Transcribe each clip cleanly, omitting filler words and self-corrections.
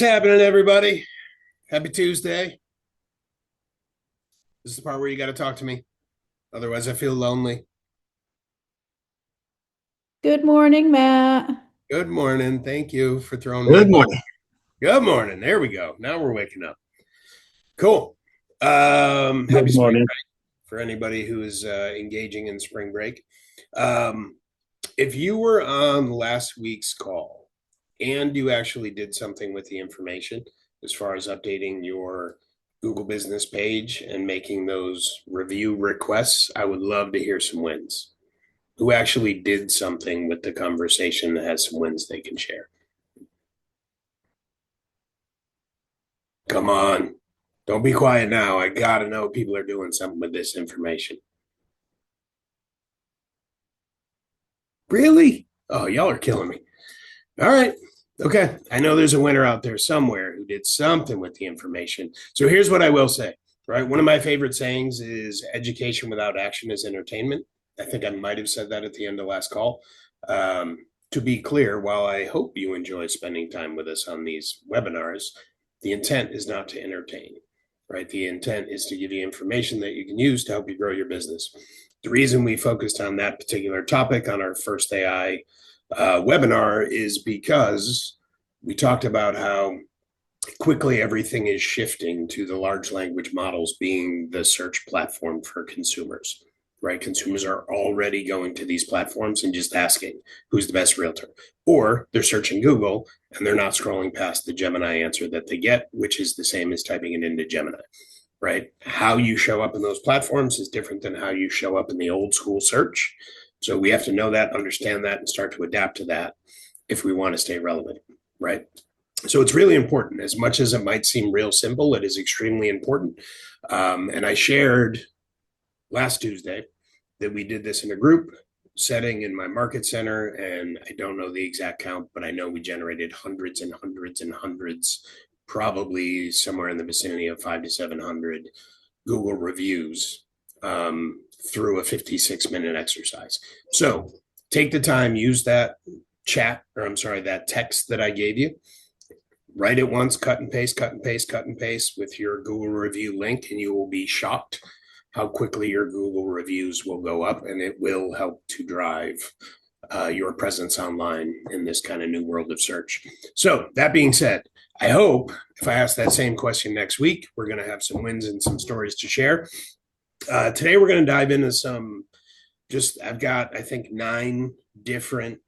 What's happening, everybody? Happy Tuesday. This is the part where you got to talk to me. Otherwise, I feel lonely. Good morning, Matt. Good morning. Thank you for throwing me a Good bone. morning. Good morning. There we go. Now we're waking up. Cool. Happy Good spring morning. break for anybody who is engaging in spring break. Um, if you were on last week's call and you actually did something with the information as far as updating your Google business page and making those review requests, I would love to hear some wins. Who actually did something with the conversation that has some wins they can share? Come on. Don't be quiet now. I got to know people are doing something with this information. Really? Oh, y'all are killing me. All right. Okay. I know there's a winner out there somewhere who did something with the information. So here's what I will say, right? One of my favorite sayings is education without action is entertainment. I think I might have said that at the end of last call. To be clear, while I hope you enjoy spending time with us on these webinars, the intent is not to entertain, right? The intent is to give you information that you can use to help you grow your business. The reason we focused on that particular topic on our first AI webinar is because we talked about how quickly everything is shifting to the large language models being the search platform for consumers, right? Consumers are already going to these platforms and just asking who's the best realtor, or they're searching Google and they're not scrolling past the Gemini answer that they get, which is the same as typing it into Gemini, right? How you show up in those platforms is different than how you show up in the old school search. So we have to know that, understand that, and start to adapt to that if we want to stay relevant, right? So it's really important. As much as it might seem real simple, it is extremely important. And I shared last Tuesday that we did this in a group setting in my market center. And I don't know the exact count, but I know we generated hundreds and hundreds and hundreds, probably somewhere in the vicinity of 500 to 700 Google reviews through a 56-minute exercise. So take the time, use that chat, or I'm sorry, that text that I gave you. Write it once, cut and paste, cut and paste, cut and paste with your Google review link, and you will be shocked how quickly your Google reviews will go up, and it will help to drive your presence online in this kind of new world of search. So that being said, I hope if I ask that same question next week, we're going to have some wins and some stories to share. Today, we're going to dive into some I've got, I think, 9 different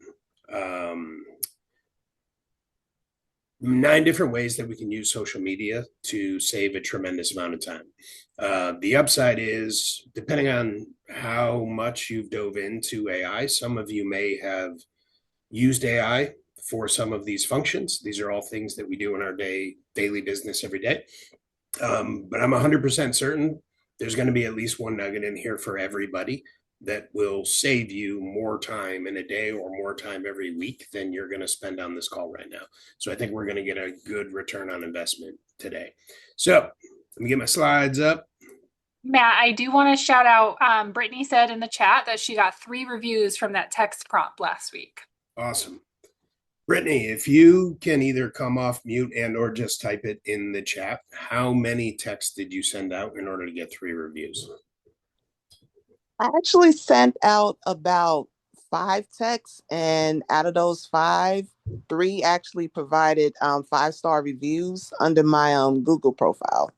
um, 9 different ways that we can use social media to save a tremendous amount of time. The upside is, depending on how much you've dove into AI, some of you may have used AI for some of these functions. These are all things that we do in our daily business every day. But I'm 100% certain there's going to be at least one nugget in here for everybody that will save you more time in a day or more time every week than you're going to spend on this call right now. So I think we're going to get a good return on investment today. So let me get my slides up. Matt, I do want to shout out, Brittany said in the chat that she got 3 reviews from that text prompt last week. Awesome. Brittany, if you can either come off mute and or just type it in the chat, how many texts did you send out in order to get 3 reviews? I actually sent out about 5 texts, and out of those 5, 3 actually provided 5-star reviews under my Google profile.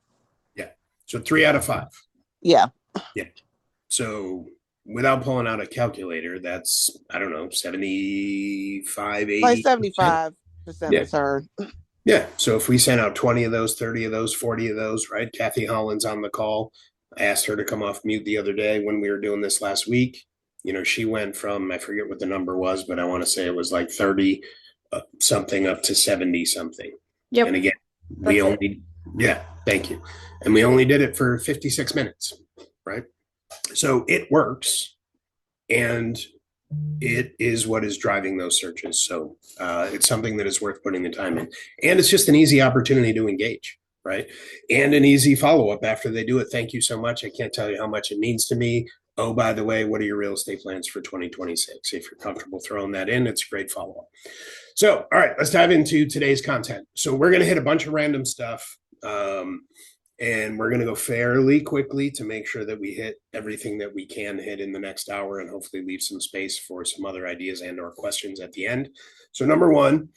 Yeah. So 3 out of 5. Yeah. Yeah. So without pulling out a calculator, that's, I don't know, 75, 80. Like 75% Yeah. return. Yeah. So if we sent out 20 of those, 30 of those, 40 of those, right? Kathy Holland's on the call. I asked her to come off mute the other day when we were doing this last week. You know, she went from, I forget what the number was, but I want to say it was like 30 something up to 70 something. Yep. And again, yeah, thank you. And we only did it for 56 minutes, right? So it works. And it is what is driving those searches. So it's something that is worth putting the time in. And it's just an easy opportunity to engage, right? And an easy follow-up after they do it. Thank you so much. I can't tell you how much it means to me. Oh, by the way, what are your real estate plans for 2026? If you're comfortable throwing that in, it's a great follow-up. So, all right, let's dive into today's content. So we're going to hit a bunch of random stuff. And we're going to go fairly quickly to make sure that we hit everything that we can hit in the next hour and hopefully leave some space for some other ideas and or questions at the end. So number one,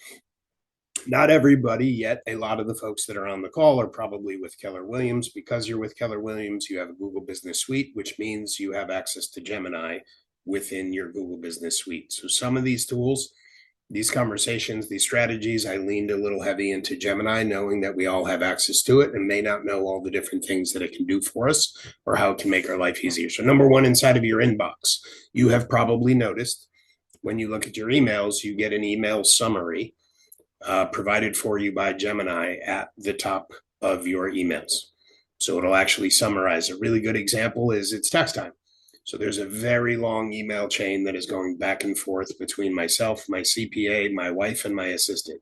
not everybody yet, a lot of the folks that are on the call are probably with Keller Williams. Because you're with Keller Williams, you have a Google Business Suite, which means you have access to Gemini within your Google Business Suite. So some of these tools, these conversations, these strategies, I leaned a little heavy into Gemini, knowing that we all have access to it and may not know all the different things that it can do for us or how it can make our life easier. So number one, inside of your inbox, you have probably noticed when you look at your emails, you get an email summary provided for you by Gemini at the top of your emails. So it'll actually summarize. A really good example is it's tax time. So there's a very long email chain that is going back and forth between myself, my CPA, my wife, and my assistant,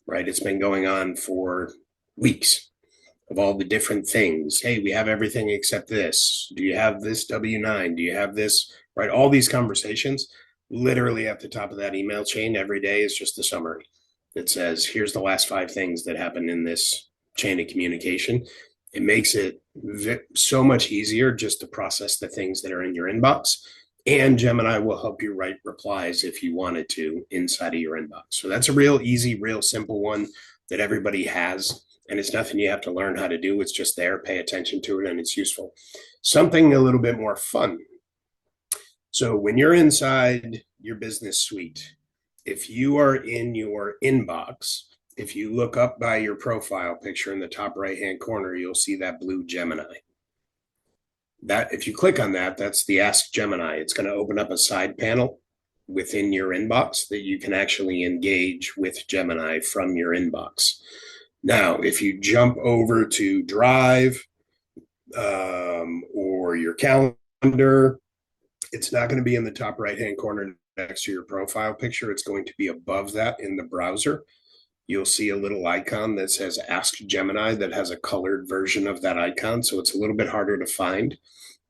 right? It's been going on for weeks of all the different things. Hey, we have everything except this. Do you have this W-9? Do you have this, right? All these conversations, literally at the top of that email chain every day is just a summary that says, here's the last 5 things that happened in this chain of communication. It makes it so much easier just to process the things that are in your inbox. And Gemini will help you write replies if you wanted to inside of your inbox. So that's a real easy, real simple one that everybody has. And it's nothing you have to learn how to do. It's just there, pay attention to it, and it's useful. Something a little bit more fun. So when you're inside your business suite, if you are in your inbox, if you look up by your profile picture in the top right-hand corner, you'll see that blue Gemini. That, if you click on that, that's the Ask Gemini. It's going to open up a side panel within your inbox that you can actually engage with Gemini from your inbox. Now, if you jump over to Drive or your calendar, it's not going to be in the top right-hand corner next to your profile picture. It's going to be above that in the browser. You'll see a little icon that says Ask Gemini that has a colored version of that icon. So it's a little bit harder to find.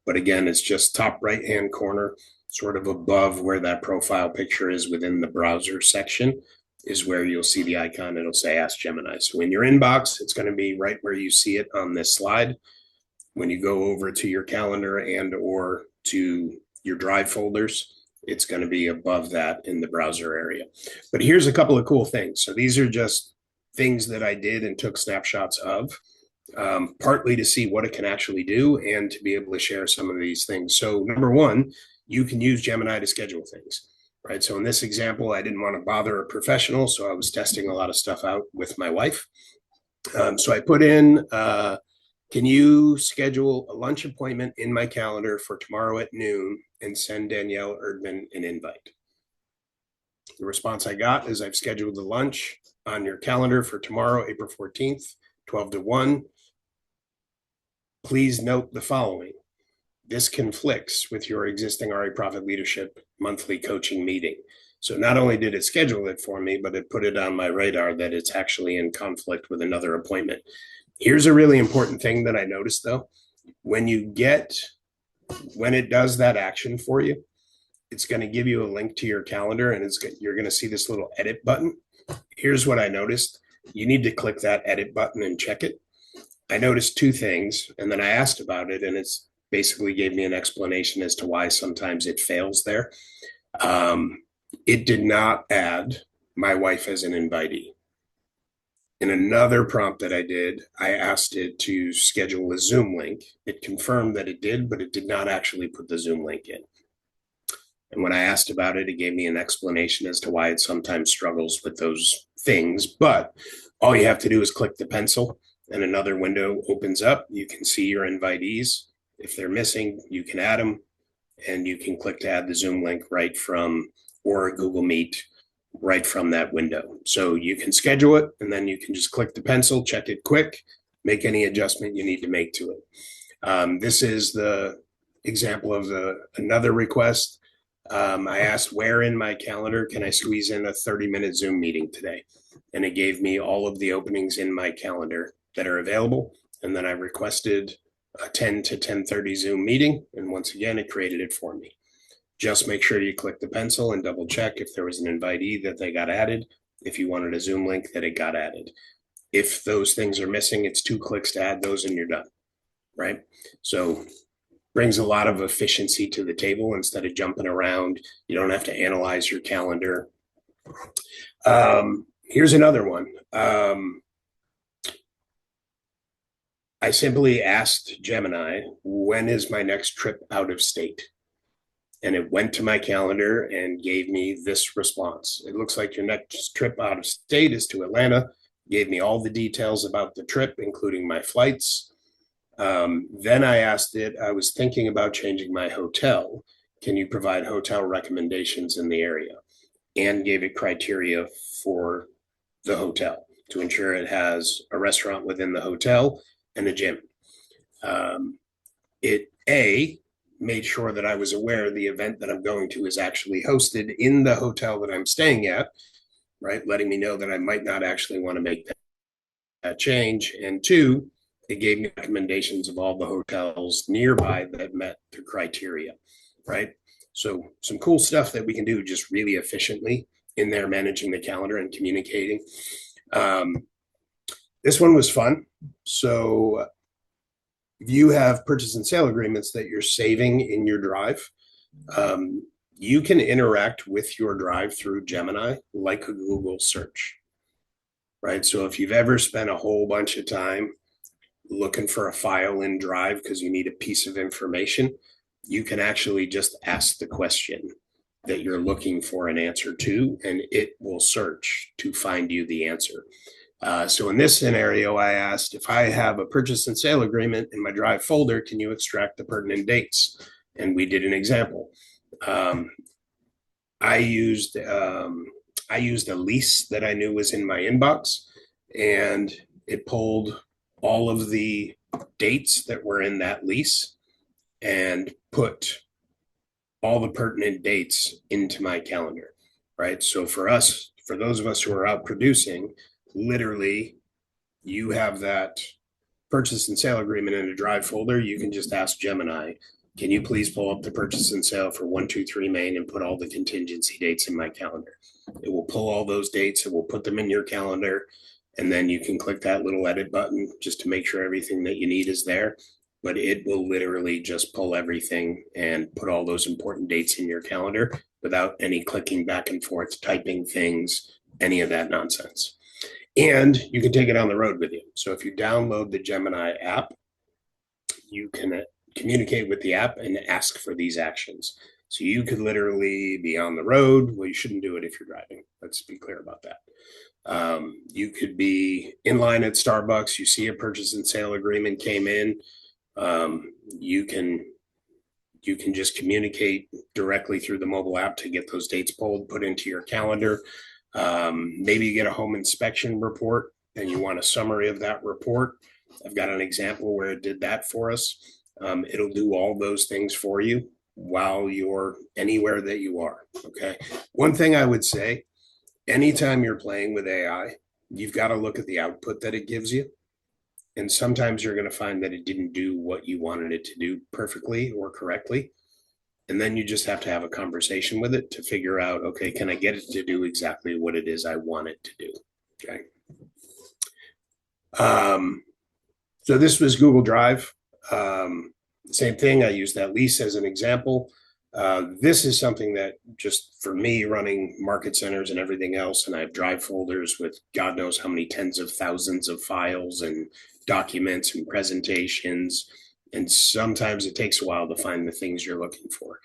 But again, it's just top right-hand corner, sort of above where that profile picture is within the browser section is where you'll see the icon. It'll say Ask Gemini. So in your inbox, it's going to be right where you see it on this slide. When you go over to your calendar and or to your Drive folders, it's going to be above that in the browser area. But here's a couple of cool things. So these are just things that I did and took snapshots of, partly to see what it can actually do and to be able to share some of these things. So number one, you can use Gemini to schedule things, right? So in this example, I didn't want to bother a professional, so I was testing a lot of stuff out with my wife. So I put in, can you schedule a lunch appointment in my calendar for tomorrow at noon and send Danielle Erdman an invite? The response I got is I've scheduled the lunch on your calendar for tomorrow, April 14th, 12 to 1. Please note the following. This conflicts with your existing RE Profit Leadership monthly coaching meeting. So not only did it schedule it for me, but it put it on my radar that it's actually in conflict with another appointment. Here's a really important thing that I noticed though. When it does that action for you, it's going to give you a link to your calendar and you're going to see this little edit button. Here's what I noticed. You need to click that edit button and check it. I noticed 2 things and then I asked about it and it's basically gave me an explanation as to why sometimes it fails there. It did not add my wife as an invitee. In another prompt that I did, I asked it to schedule a Zoom link. It confirmed that it did, but it did not actually put the Zoom link in. And when I asked about it, it gave me an explanation as to why it sometimes struggles with those things. But all you have to do is click the pencil and another window opens up. You can see your invitees. If they're missing, you can add them and you can click to add the Zoom link right from, or Google Meet, right from that window. So you can schedule it and then you can just click the pencil, check it quick, make any adjustment you need to make to it. This is the example of another request. I asked where in my calendar can I squeeze in a 30-minute Zoom meeting today? And it gave me all of the openings in my calendar that are available. And then I requested a 10 to 10:30 Zoom meeting. And once again, it created it for me. Just make sure you click the pencil and double check if there was an invitee that they got added. If you wanted a Zoom link, that it got added. If those things are missing, it's 2 clicks to add those and you're done, right? So brings a lot of efficiency to the table instead of jumping around. You don't have to analyze your calendar. Here's another one. I simply asked Gemini, when is my next trip out of state? And it went to my calendar and gave me this response. It looks like your next trip out of state is to Atlanta. Gave me all the details about the trip, including my flights. Then I asked it, I was thinking about changing my hotel. Can you provide hotel recommendations in the area? And gave it criteria for the hotel to ensure it has a restaurant within the hotel and a gym. It made sure that I was aware the event that I'm going to is actually hosted in the hotel that I'm staying at, right? Letting me know that I might not actually want to make that change. And 2, it gave me recommendations of all the hotels nearby that met the criteria, right? So some cool stuff that we can do just really efficiently in there, managing the calendar and communicating. This one was fun. So if you have purchase and sale agreements that you're saving in your drive, you can interact with your drive through Gemini like a Google search, right? So if you've ever spent a whole bunch of time looking for a file in Drive because you need a piece of information, you can actually just ask the question that you're looking for an answer to, and it will search to find you the answer. So in this scenario, I asked, if I have a purchase and sale agreement in my Drive folder, can you extract the pertinent dates? And we did an example. I used a lease that I knew was in my inbox, and it pulled all of the dates that were in that lease and put all the pertinent dates into my calendar, right? So for those of us who are out producing, literally you have that purchase and sale agreement in a Drive folder. You can just ask Gemini, can you please pull up the purchase and sale for 123 Main and put all the contingency dates in my calendar? It will pull all those dates. It will put them in your calendar. And then you can click that little edit button just to make sure everything that you need is there. But it will literally just pull everything and put all those important dates in your calendar without any clicking back and forth, typing things, any of that nonsense. And you can take it on the road with you. So if you download the Gemini app, you can communicate with the app and ask for these actions. So you could literally be on the road. Well, you shouldn't do it if you're driving. Let's be clear about that. You could be in line at Starbucks. You see a purchase and sale agreement came in. You can just communicate directly through the mobile app to get those dates pulled, put into your calendar. Maybe you get a home inspection report and you want a summary of that report. I've got an example where it did that for us. It'll do all those things for you while you're anywhere that you are. Okay. One thing I would say, anytime you're playing with AI, you've got to look at the output that it gives you. And sometimes you're going to find that it didn't do what you wanted it to do perfectly or correctly. And then you just have to have a conversation with it to figure out, okay, can I get it to do exactly what it is I want it to do? Okay. So this was Google Drive. Same thing. I use that lease as an example. This is something that just for me running market centers and everything else, and I have Drive folders with God knows how many tens of thousands of files and documents and presentations. And sometimes it takes a while to find the things you're looking for.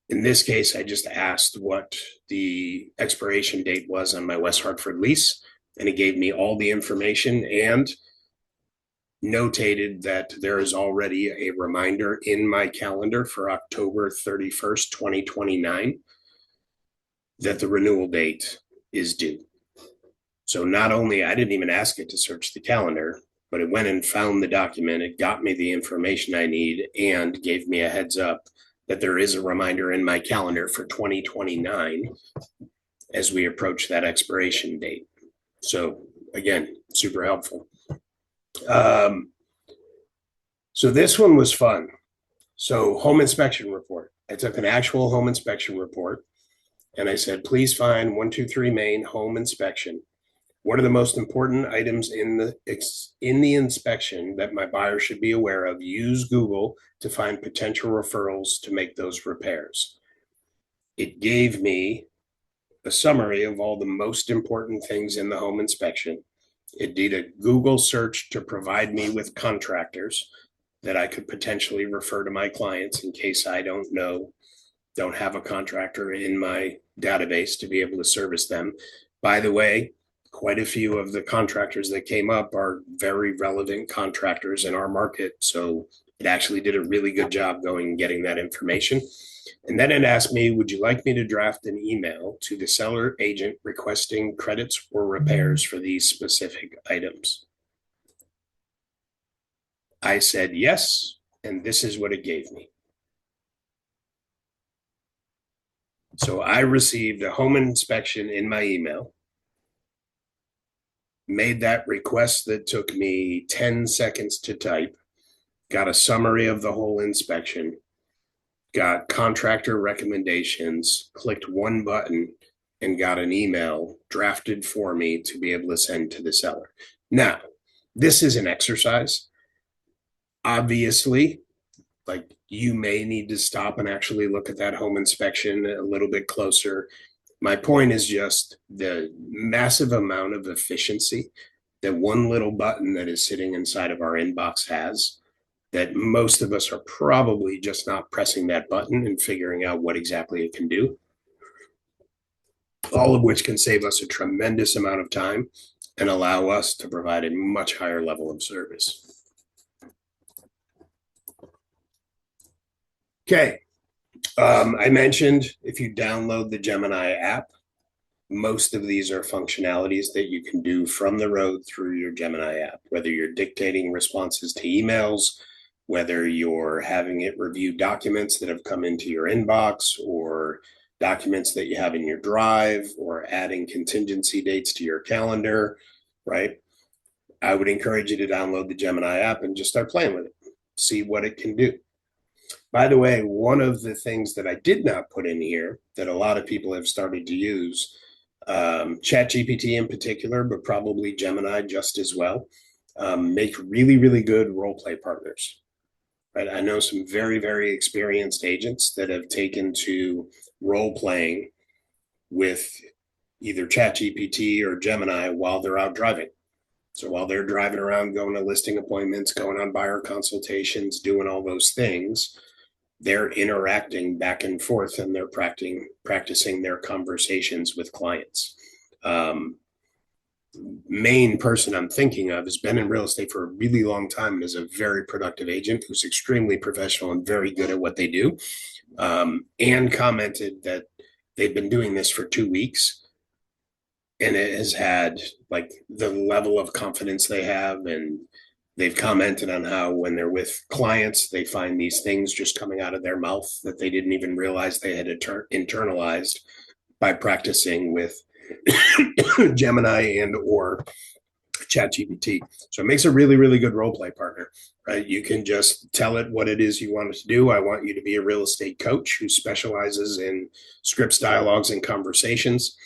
In this case, I just asked what the expiration date was on my West Hartford lease, and it gave me all the information and notated that there is already a reminder in my calendar for October 31st, 2029, that the renewal date is due. So not only, I didn't even ask it to search the calendar, but it went and found the document. It got me the information I need and gave me a heads up that there is a reminder in my calendar for 2029 as we approach that expiration date. So again, super helpful. So this one was fun. So home inspection report. I took an actual home inspection report and I said, please find 123 Main home inspection. What are the most important items in the inspection that my buyer should be aware of? Use Google to find potential referrals to make those repairs. It gave me a summary of all the most important things in the home inspection. It did a Google search to provide me with contractors that I could potentially refer to my clients in case I don't have a contractor in my database to be able to service them. By the way, quite a few of the contractors that came up are very relevant contractors in our market. So it actually did a really good job going and getting that information. And then it asked me, would you like me to draft an email to the seller agent requesting credits or repairs for these specific items? I said yes, and this is what it gave me. So I received a home inspection in my email, made that request that took me 10 seconds to type, got a summary of the whole inspection, got contractor recommendations, clicked one button, and got an email drafted for me to be able to send to the seller. Now, this is an exercise. Obviously, like you may need to stop and actually look at that home inspection a little bit closer. My point is just the massive amount of efficiency that one little button that is sitting inside of our inbox has, that most of us are probably just not pressing that button and figuring out what exactly it can do. All of which can save us a tremendous amount of time and allow us to provide a much higher level of service. Okay. I mentioned if you download the Gemini app, most of these are functionalities that you can do from the road through your Gemini app, whether you're dictating responses to emails, whether you're having it review documents that have come into your inbox or documents that you have in your drive, or adding contingency dates to your calendar, right? I would encourage you to download the Gemini app and just start playing with it, see what it can do. By the way, one of the things that I did not put in here that a lot of people have started to use, ChatGPT in particular, but probably Gemini just as well, make really, really good role play partners. Right? I know some very, very experienced agents that have taken to role playing with either ChatGPT or Gemini while they're out driving. So while they're driving around, going to listing appointments, going on buyer consultations, doing all those things, they're interacting back and forth and they're practicing their conversations with clients. Main person I'm thinking of has been in real estate for a really long time and is a very productive agent who's extremely professional and very good at what they do. And commented that they've been doing this for 2 weeks and it has had like the level of confidence they have, and they've commented on how when they're with clients, they find these things just coming out of their mouth that they didn't even realize they had internalized by practicing with Gemini and or ChatGPT. So it makes a really, really good role play partner, right? You can just tell it what it is you want it to do. I want you to be a real estate coach who specializes in scripts, dialogues, and conversations,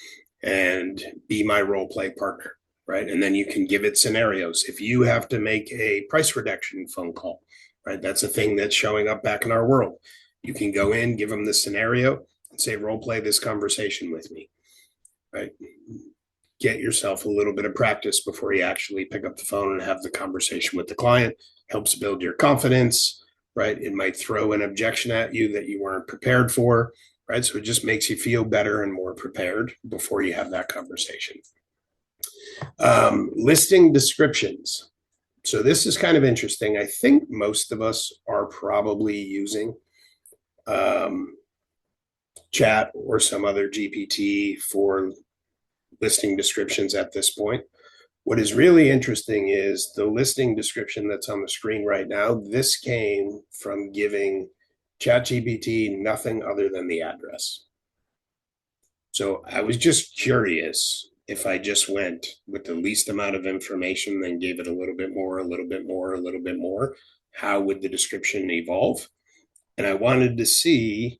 and be my role play partner, right? And then you can give it scenarios. If you have to make a price reduction phone call, right? That's a thing that's showing up back in our world. You can go in, give them the scenario, and say, role play this conversation with me, right? Get yourself a little bit of practice before you actually pick up the phone and have the conversation with the client. Helps build your confidence, right? It might throw an objection at you that you weren't prepared for, right? So it just makes you feel better and more prepared before you have that conversation. Listing descriptions. So this is kind of interesting. I think most of us are probably using chat or some other GPT for listing descriptions at this point. What is really interesting is the listing description that's on the screen right now. This came from giving ChatGPT nothing other than the address. So I was just curious, if I just went with the least amount of information, then gave it a little bit more, a little bit more, a little bit more? How would the description evolve? And I wanted to see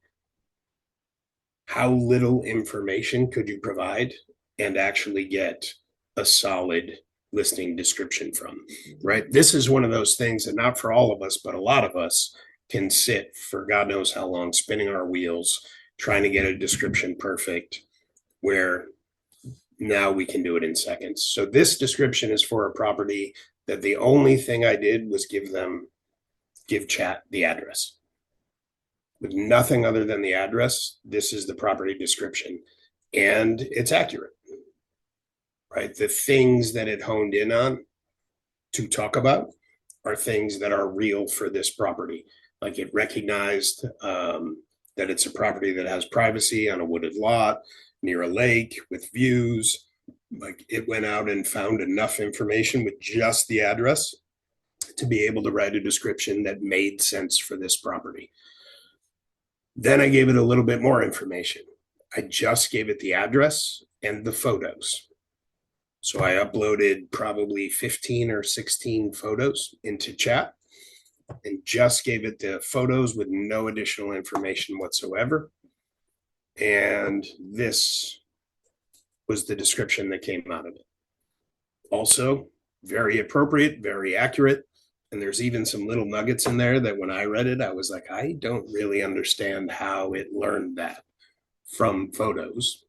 how little information could you provide and actually get a solid listing description from, right? This is one of those things that not for all of us, but a lot of us can sit for God knows how long, spinning our wheels, trying to get a description perfect, where now we can do it in seconds. So this description is for a property that the only thing I did was give chat the address. With nothing other than the address, this is the property description. And it's accurate, right? The things that it honed in on to talk about are things that are real for this property. Like it recognized that it's a property that has privacy on a wooded lot near a lake with views. Like it went out and found enough information with just the address to be able to write a description that made sense for this property. Then I gave it a little bit more information. I just gave it the address and the photos. So I uploaded probably 15 or 16 photos into chat and just gave it the photos with no additional information whatsoever. And this was the description that came out of it. Also, very appropriate, very accurate. And there's even some little nuggets in there that when I read it, I was like, I don't really understand how it learned that from photos.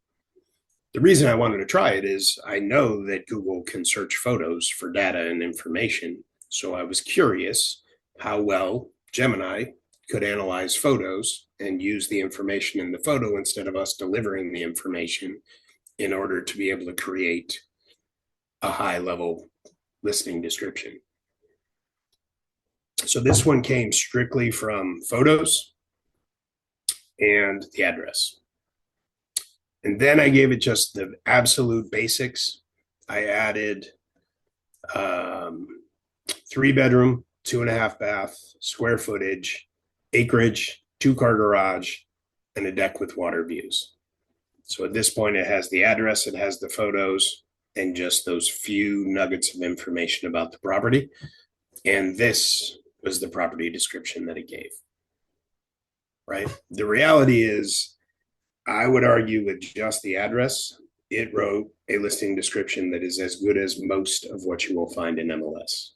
The reason I wanted to try it is I know that Google can search photos for data and information. So I was curious how well Gemini could analyze photos and use the information in the photo instead of us delivering the information in order to be able to create a high level listing description. So this one came strictly from photos and the address. And then I gave it just the absolute basics. I added 3-bedroom, 2.5 bath, square footage, acreage, 2-car garage, and a deck with water views. So at this point, it has the address, it has the photos, and just those few nuggets of information about the property. And this was the property description that it gave, right? The reality is, I would argue with just the address, it wrote a listing description that is as good as most of what you will find in MLS.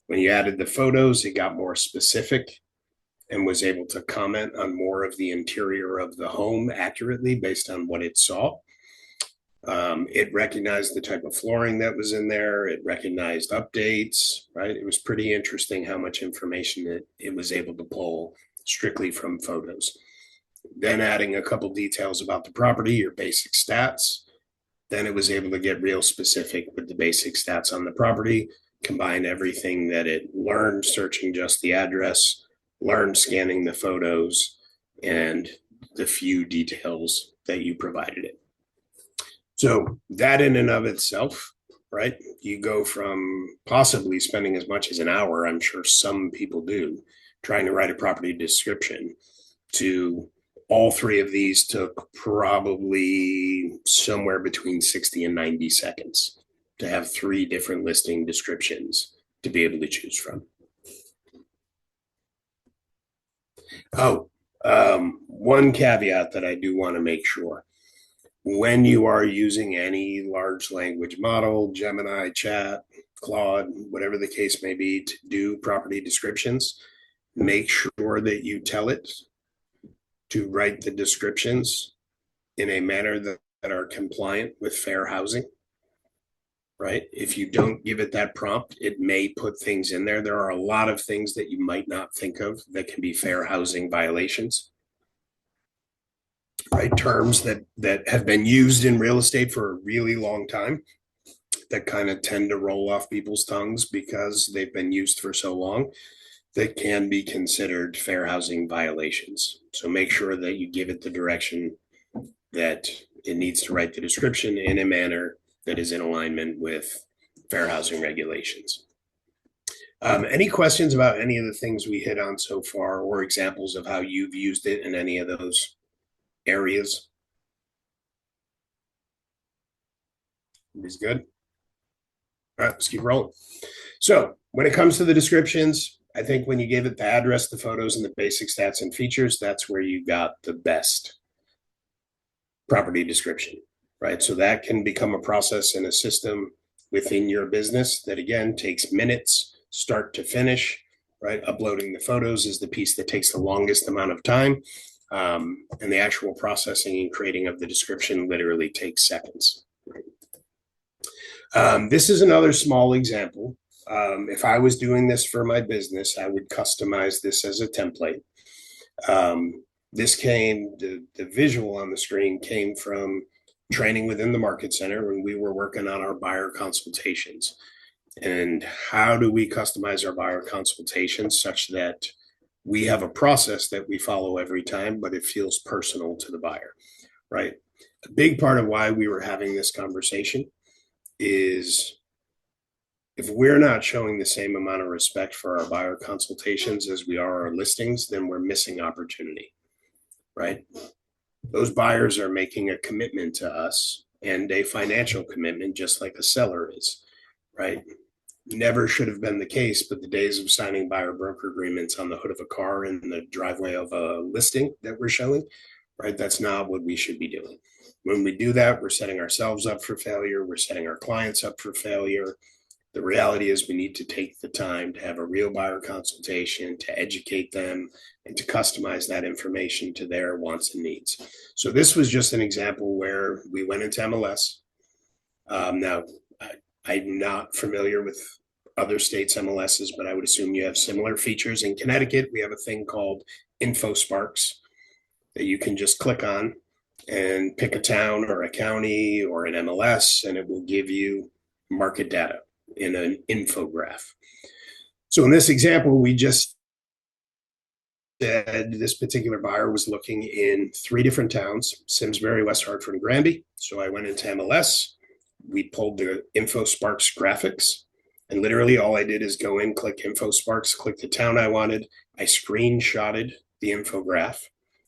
When you added the photos, it got more specific and was able to comment on more of the interior of the home accurately based on what it saw. It recognized the type of flooring that was in there. It recognized updates, right? It was pretty interesting how much information it was able to pull strictly from photos. Then adding a couple details about the property, your basic stats. Then it was able to get real specific with the basic stats on the property, combine everything that it learned searching just the address, learned scanning the photos, and the few details that you provided it. So that in and of itself, right? You go from possibly spending as much as an hour, I'm sure some people do, trying to write a property description, to all three of these took probably somewhere between 60 and 90 seconds to have 3 different listing descriptions to be able to choose from. One caveat that I do want to make sure. When you are using any large language model, Gemini, Chat, Claude, whatever the case may be, to do property descriptions, make sure that you tell it to write the descriptions in a manner that are compliant with fair housing, right? If you don't give it that prompt, it may put things in there. There are a lot of things that you might not think of that can be fair housing violations, right? Terms that have been used in real estate for a really long time that kind of tend to roll off people's tongues because they've been used for so long, that can be considered fair housing violations. So make sure that you give it the direction that it needs to write the description in a manner that is in alignment with fair housing regulations. Any questions about any of the things we hit on so far, or examples of how you've used it in any of those areas? Everybody's good? All right, let's keep rolling. So when it comes to the descriptions, I think when you give it the address, the photos, and the basic stats and features, that's where you got the best property description, right? So that can become a process and a system within your business that, again, takes minutes, start to finish, right? Uploading the photos is the piece that takes the longest amount of time. And the actual processing and creating of the description literally takes seconds. This is another small example. If I was doing this for my business, I would customize this as a template. The visual on the screen came from training within the market center when we were working on our buyer consultations. And how do we customize our buyer consultations such that we have a process that we follow every time, but it feels personal to the buyer, right? A big part of why we were having this conversation is if we're not showing the same amount of respect for our buyer consultations as we are our listings, then we're missing opportunity, right? Those buyers are making a commitment to us and a financial commitment, just like a seller is, right? Never should have been the case, but the days of signing buyer broker agreements on the hood of a car in the driveway of a listing that we're showing, right? That's not what we should be doing. When we do that, we're setting ourselves up for failure. We're setting our clients up for failure. The reality is we need to take the time to have a real buyer consultation, to educate them, and to customize that information to their wants and needs. So this was just an example where we went into MLS. Now, I'm not familiar with other states' MLSs, but I would assume you have similar features. In Connecticut, we have a thing called InfoSparks that you can just click on and pick a town or a county or an MLS, and it will give you market data in an infograph. So in this example, we just said this particular buyer was looking in 3 different towns, Simsbury, West Hartford, and Granby. So I went into MLS. We pulled the InfoSparks graphics, and literally all I did is go in, click InfoSparks, click the town I wanted. I screenshotted the infograph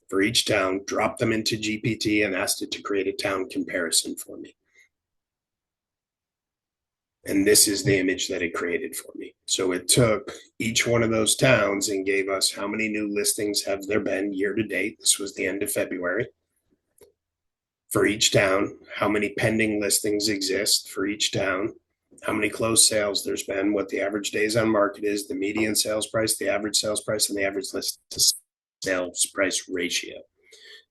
for each town, dropped them into GPT, and asked it to create a town comparison for me. And this is the image that it created for me. So it took each one of those towns and gave us how many new listings have there been year to date. This was the end of February. For each town, how many pending listings exist for each town, how many closed sales there's been, what the average days on market is, the median sales price, the average sales price, and the average list to sales price ratio.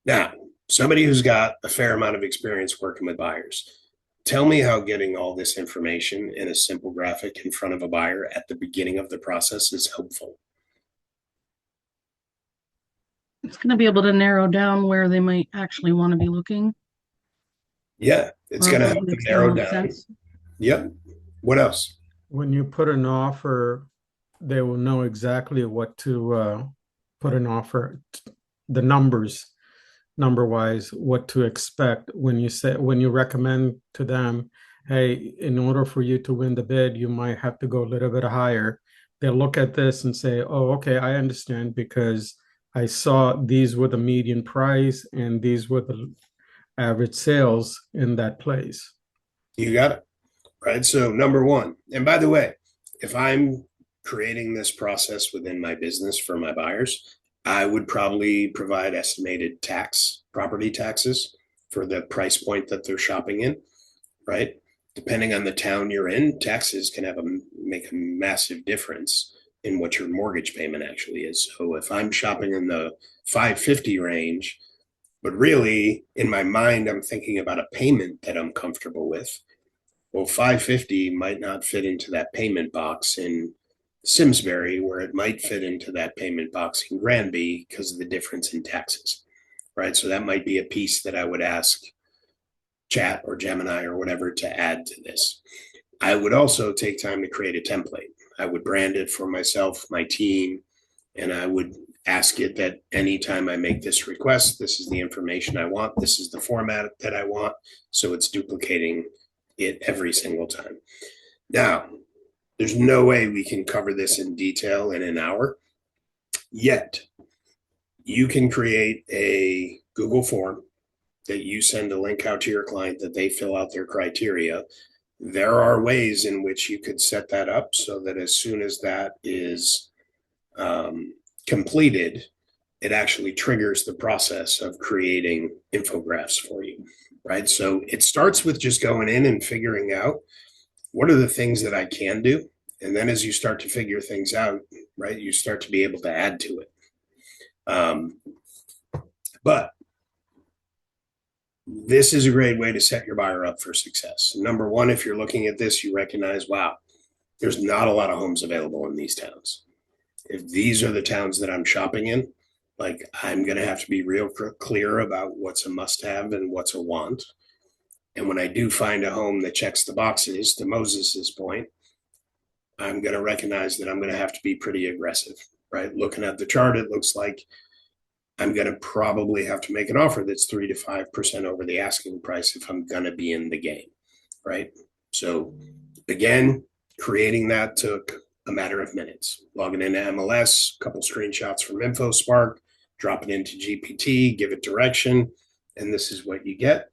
Now, somebody who's got a fair amount of experience working with buyers, tell me how getting all this information in a simple graphic in front of a buyer at the beginning of the process is helpful. It's going to be able to narrow down where they might actually want to be looking. Yeah, it's going to help them narrow down. Yep. What else? When you put an offer, they will know exactly what to put an offer, the numbers, number-wise, what to expect when you recommend to them, hey, in order for you to win the bid, you might have to go a little bit higher. They'll look at this and say, oh, okay, I understand because I saw these were the median price and these were the average sales in that place. You got it. Right. So number one, and by the way, if I'm creating this process within my business for my buyers, I would probably provide estimated property taxes for the price point that they're shopping in, right? Depending on the town you're in, taxes can make a massive difference in what your mortgage payment actually is. So if I'm shopping in the $550 range, but really in my mind, I'm thinking about a payment that I'm comfortable with. Well, $550 might not fit into that payment box in Simsbury, where it might fit into that payment box in Granby because of the difference in taxes, right? So that might be a piece that I would ask Chat or Gemini or whatever to add to this. I would also take time to create a template. I would brand it for myself, my team, and I would ask it that anytime I make this request, this is the information I want, this is the format that I want, so it's duplicating it every single time. Now, there's no way we can cover this in detail in an hour, yet you can create a Google form that you send a link out to your client that they fill out their criteria. There are ways in which you could set that up so that as soon as that is completed, it actually triggers the process of creating infographics for you, right? So it starts with just going in and figuring out what are the things that I can do. And then as you start to figure things out, right, you start to be able to add to it. But this is a great way to set your buyer up for success. Number one, if you're looking at this, you recognize, wow, there's not a lot of homes available in these towns. If these are the towns that I'm shopping in, like I'm going to have to be real clear about what's a must have and what's a want. And when I do find a home that checks the boxes, to Moses's point, I'm going to recognize that I'm going to have to be pretty aggressive, right? Looking at the chart, it looks like I'm going to probably have to make an offer that's 3 to 5% over the asking price if I'm going to be in the game, right? So again, creating that took a matter of minutes. Logging into MLS, a couple screenshots from InfoSpark, drop it into GPT, give it direction, and this is what you get.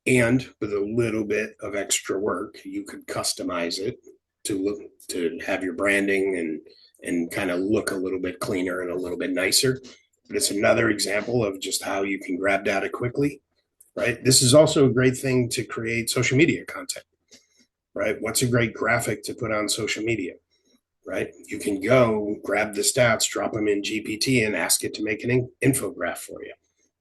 And with a little bit of extra work, you could customize it to have your branding and kind of look a little bit cleaner and a little bit nicer. But it's another example of just how you can grab data quickly, right? This is also a great thing to create social media content, right? What's a great graphic to put on social media, right? You can go grab the stats, drop them in GPT and ask it to make an infographic for you,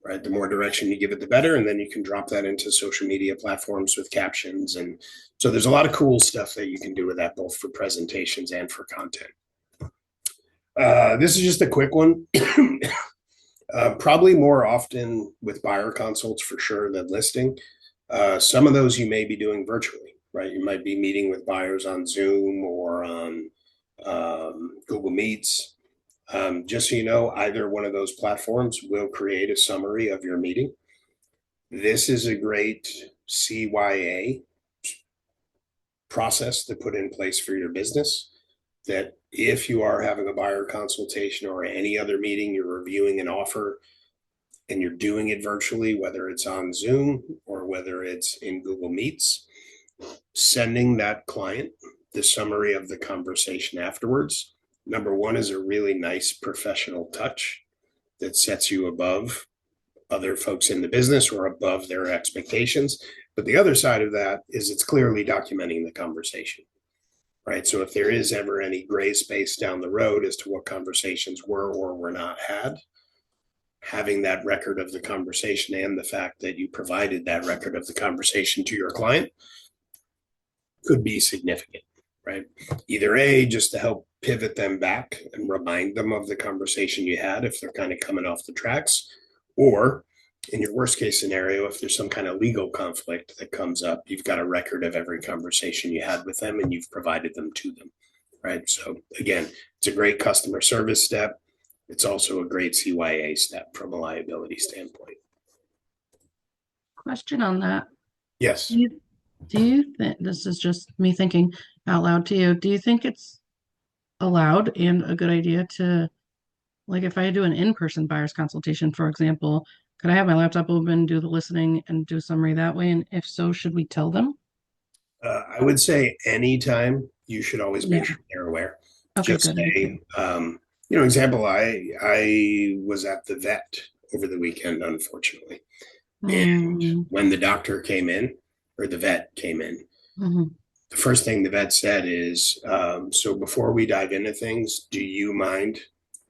right? The more direction you give it, the better. And then you can drop that into social media platforms with captions. And so there's a lot of cool stuff that you can do with that, both for presentations and for content. This is just a quick one. Probably more often with buyer consults for sure than listing. Some of those you may be doing virtually, right? You might be meeting with buyers on Zoom or on Google Meets. Just so you know, either one of those platforms will create a summary of your meeting. This is a great CYA process to put in place for your business, that if you are having a buyer consultation or any other meeting, you're reviewing an offer and you're doing it virtually, whether it's on Zoom or whether it's in Google Meets, sending that client the summary of the conversation afterwards, number one, is a really nice professional touch that sets you above other folks in the business or above their expectations. But the other side of that is it's clearly documenting the conversation, right? So if there is ever any gray space down the road as to what conversations were or were not had, having that record of the conversation and the fact that you provided that record of the conversation to your client could be significant, right? Either A, just to help pivot them back and remind them of the conversation you had if they're kind of coming off the tracks, or in your worst case scenario, if there's some kind of legal conflict that comes up, you've got a record of every conversation you had with them and you've provided them to them, right? So again, it's a great customer service step. It's also a great CYA step from a liability standpoint. Question on that. Yes. Do you think, this is just me thinking out loud to you, do you think it's allowed and a good idea to, like if I do an in-person buyer's consultation, for example, could I have my laptop open, do the listening and do a summary that way? And if so, should we tell them? I would say anytime you should always make sure they're aware. Okay, Just good. say, example, I was at the vet over the weekend, unfortunately. And when the doctor came in, or the vet came in, the first thing the vet said is, so before we dive into things, do you mind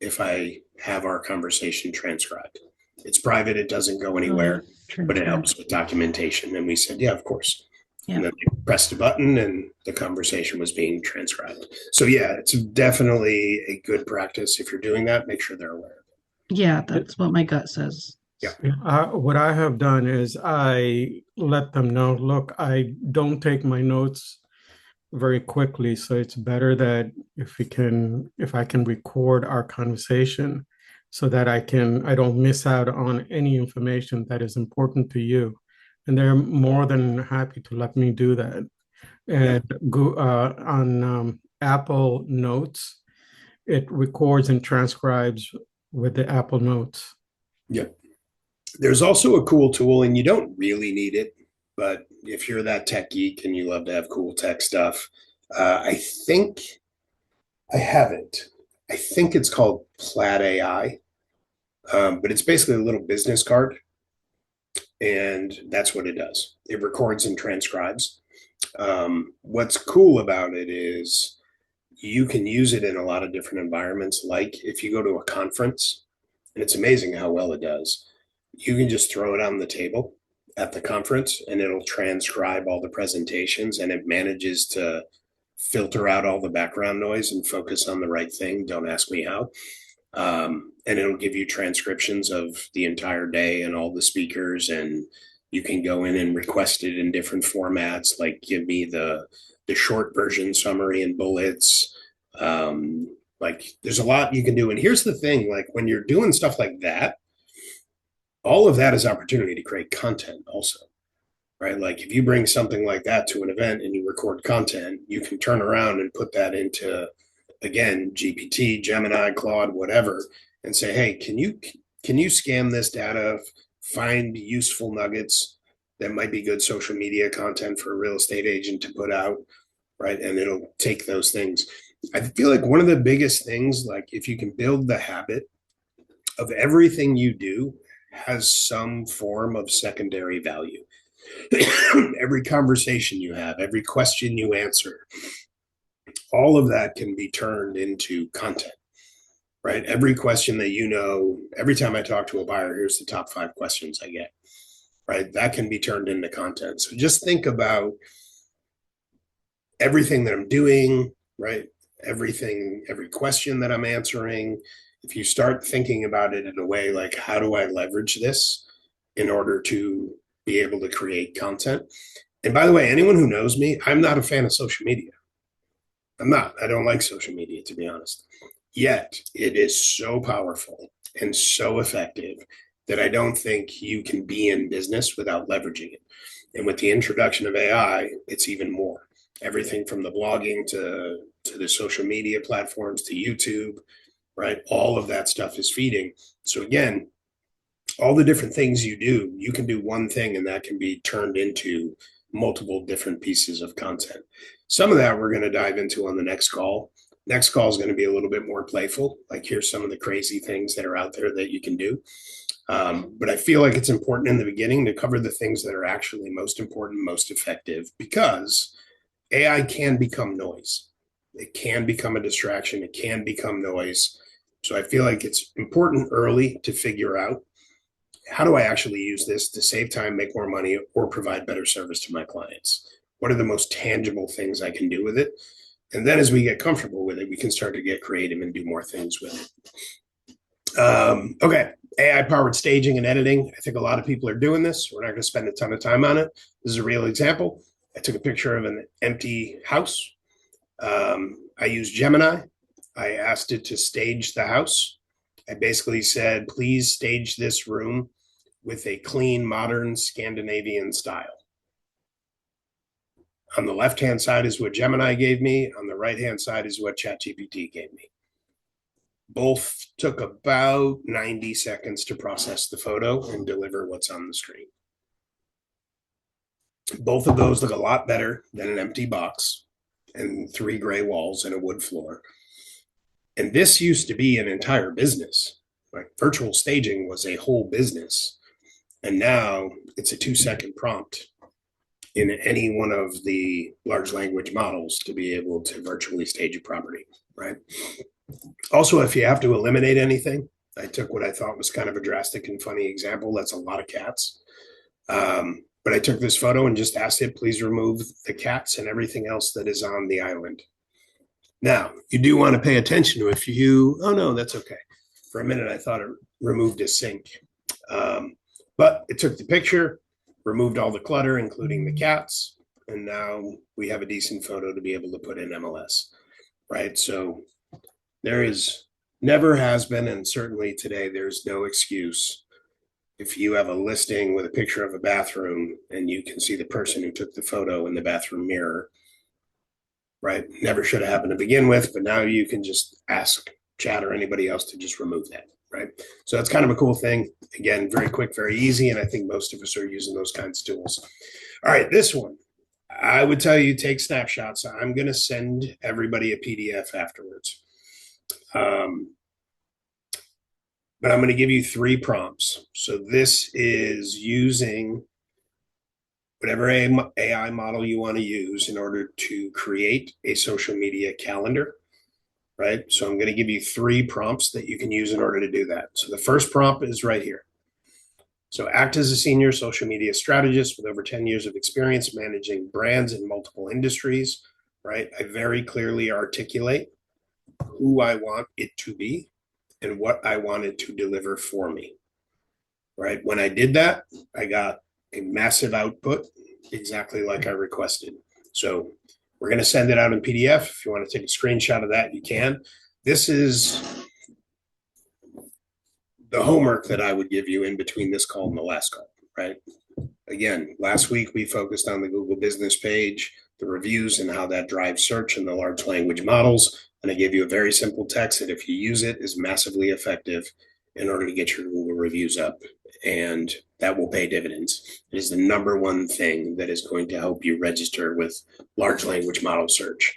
if I have our conversation transcribed? It's private, it doesn't go anywhere, but it helps with documentation. And we said, yeah, of course. Yeah. And then they pressed a button and the conversation was being transcribed. So yeah, it's definitely a good practice. If you're doing that, make sure they're aware. Yeah, that's what my gut says. Yeah, what I have done is I let them know, look, I don't take my notes very quickly, so it's better that if I can record our conversation so that I don't miss out on any information that is important to you. And they're more than happy to let me do that. And go on Apple Notes, it records and transcribes with the Apple Notes. Yep. There's also a cool tool, and you don't really need it, but if you're that tech geek and you love to have cool tech stuff, I think I have it. I think it's called Plaid AI, but it's basically a little business card, and that's what it does. It records and transcribes. What's cool about it is you can use it in a lot of different environments. Like if you go to a conference, and it's amazing how well it does, you can just throw it on the table at the conference and it'll transcribe all the presentations, and it manages to filter out all the background noise and focus on the right thing. Don't ask me how. And it'll give you transcriptions of the entire day and all the speakers, and you can go in and request it in different formats, like give me the short version summary and bullets. Like there's a lot you can do. And here's the thing, like when you're doing stuff like that, all of that is opportunity to create content also, right? Like if you bring something like that to an event and you record content, you can turn around and put that into, again, GPT, Gemini, Claude, whatever, and say, hey, can you scan this data, find useful nuggets that might be good social media content for a real estate agent to put out, right? And it'll take those things. I feel like one of the biggest things, like if you can build the habit of everything you do has some form of secondary value. Every conversation you have, every question you answer, all of that can be turned into content, right? Every question that you know, every time I talk to a buyer, here's the top 5 questions I get, right? That can be turned into content. So just think about everything that I'm doing, right? Everything, every question that I'm answering. If you start thinking about it in a way like, how do I leverage this in order to be able to create content? And by the way, anyone who knows me, I'm not a fan of social media. I'm not. I don't like social media, to be honest. Yet it is so powerful and so effective that I don't think you can be in business without leveraging it. And with the introduction of AI, it's even more. Everything from the blogging to the social media platforms to YouTube, right? All of that stuff is feeding. So again, all the different things you do, you can do one thing and that can be turned into multiple different pieces of content. Some of that we're going to dive into on the next call. Next call is going to be a little bit more playful. Like here's some of the crazy things that are out there that you can do. But I feel like it's important in the beginning to cover the things that are actually most important, most effective, because AI can become noise. It can become a distraction. It can become noise. So I feel like it's important early to figure out, how do I actually use this to save time, make more money, or provide better service to my clients? What are the most tangible things I can do with it? And then as we get comfortable with it, we can start to get creative and do more things with it. Okay, AI-powered staging and editing. I think a lot of people are doing this. We're not going to spend a ton of time on it. This is a real example. I took a picture of an empty house. I used Gemini. I asked it to stage the house. I basically said, please stage this room with a clean, modern Scandinavian style. On the left-hand side is what Gemini gave me. On the right-hand side is what ChatGPT gave me. Both took about 90 seconds to process the photo and deliver what's on the screen. Both of those look a lot better than an empty box and 3 gray walls and a wood floor. And this used to be an entire business. Like virtual staging was a whole business. And now it's a 2-second prompt in any one of the large language models to be able to virtually stage a property, right? Also, if you have to eliminate anything, I took what I thought was kind of a drastic and funny example. That's a lot of cats. But I took this photo and just asked it, please remove the cats and everything else that is on the island. Now, you do want to pay attention to oh no, that's okay. For a minute, I thought it removed a sink. But it took the picture, removed all the clutter, including the cats, and now we have a decent photo to be able to put in MLS, right? So there never has been, and certainly today, there's no excuse. If you have a listing with a picture of a bathroom and you can see the person who took the photo in the bathroom mirror, right? Never should have happened to begin with, but now you can just ask chat or anybody else to just remove that. right? So that's kind of a cool thing. Again, very quick, very easy. And I think most of us are using those kinds of tools. All right, this one, I would tell you take snapshots. I'm going to send everybody a PDF afterwards. But I'm going to give you 3 prompts. So this is using whatever AI model you want to use in order to create a social media calendar, right? So I'm going to give you 3 prompts that you can use in order to do that. So the first prompt is right here. So act as a senior social media strategist with over 10 years of experience managing brands in multiple industries, right? I very clearly articulate who I want it to be and what I wanted to deliver for me, right? When I did that, I got a massive output exactly like I requested. So we're going to send it out in PDF. If you want to take a screenshot of that, you can. This is the homework that I would give you in between this call and the last call, right? Again, last week we focused on the Google business page, the reviews and how that drives search and the large language models. And I gave you a very simple text that if you use it is massively effective in order to get your Google reviews up, and that will pay dividends. It is the number one thing that is going to help you register with large language model search.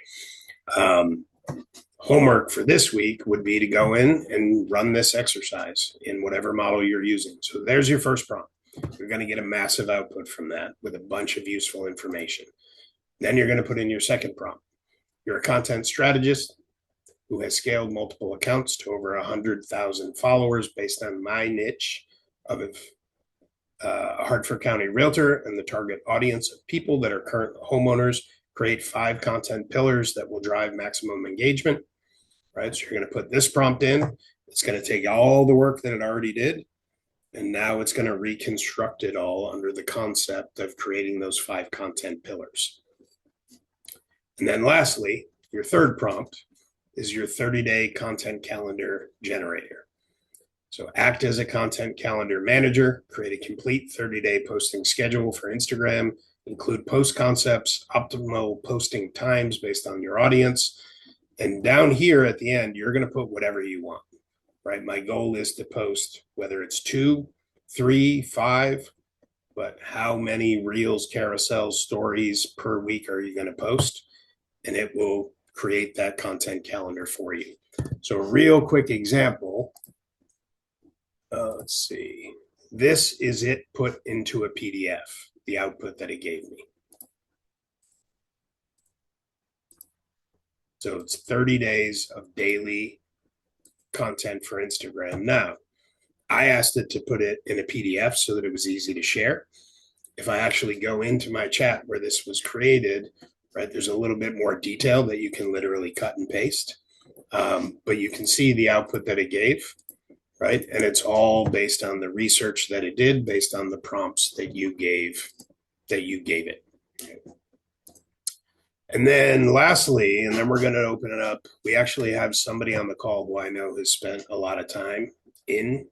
Homework for this week would be to go in and run this exercise in whatever model you're using. So there's your first prompt. You're going to get a massive output from that with a bunch of useful information. Then you're going to put in your second prompt. You're a content strategist who has scaled multiple accounts to over 100,000 followers based on my niche of a Hartford County realtor and the target audience of people that are current homeowners. Create 5 content pillars that will drive maximum engagement, right? So you're going to put this prompt in. It's going to take all the work that it already did, and now it's going to reconstruct it all under the concept of creating those 5 content pillars. And then lastly, your third prompt is your 30-day content calendar generator. So act as a content calendar manager, create a complete 30-day posting schedule for Instagram, include post concepts, optimal posting times based on your audience. And down here at the end, you're going to put whatever you want, right? My goal is to post, whether it's 2, 3, 5, but how many reels, carousels, stories per week are you going to post? And it will create that content calendar for you. So a real quick example, let's see. This is it put into a PDF, the output that it gave me. So it's 30 days of daily content for Instagram. Now, I asked it to put it in a PDF so that it was easy to share. If I actually go into my chat where this was created, right, there's a little bit more detail that you can literally cut and paste. But you can see the output that it gave, right? And it's all based on the research that it did, based on the prompts that you gave it. And then lastly, and then we're going to open it up. We actually have somebody on the call who I know has spent a lot of time in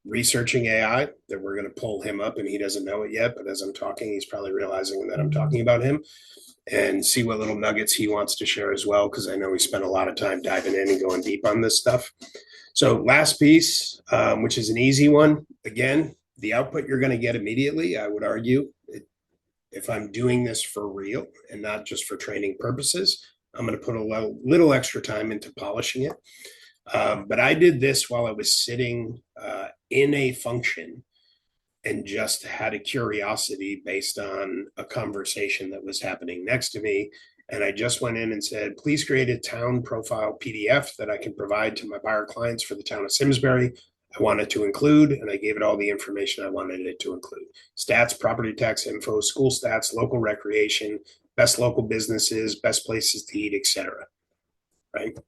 researching AI that we're going to pull him up, and he doesn't know it yet. But as I'm talking, he's probably realizing that I'm talking about him, and see what little nuggets he wants to share as well, because I know he spent a lot of time diving in and going deep on this stuff. So last piece, which is an easy one. Again, the output you're going to get immediately, I would argue, if I'm doing this for real and not just for training purposes, I'm going to put a little extra time into polishing it. But I did this while I was sitting in a function and just had a curiosity based on a conversation that was happening next to me. And I just went in and said, please create a town profile PDF that I can provide to my buyer clients for the town of Simsbury. I wanted to include, and I gave it all the information I wanted it to include. Stats, property tax info, school stats, local recreation, best local businesses, best places to eat, etc. Right?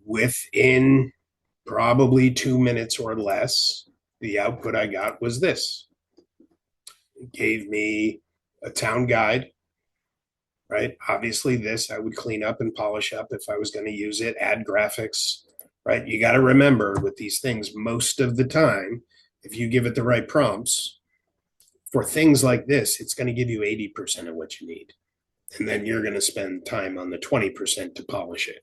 Within probably 2 minutes or less, the output I got was this. It gave me a town guide, right? Obviously this I would clean up and polish up if I was going to use it, add graphics, right? You got to remember with these things, most of the time, if you give it the right prompts for things like this, it's going to give you 80% of what you need. And then you're going to spend time on the 20% to polish it.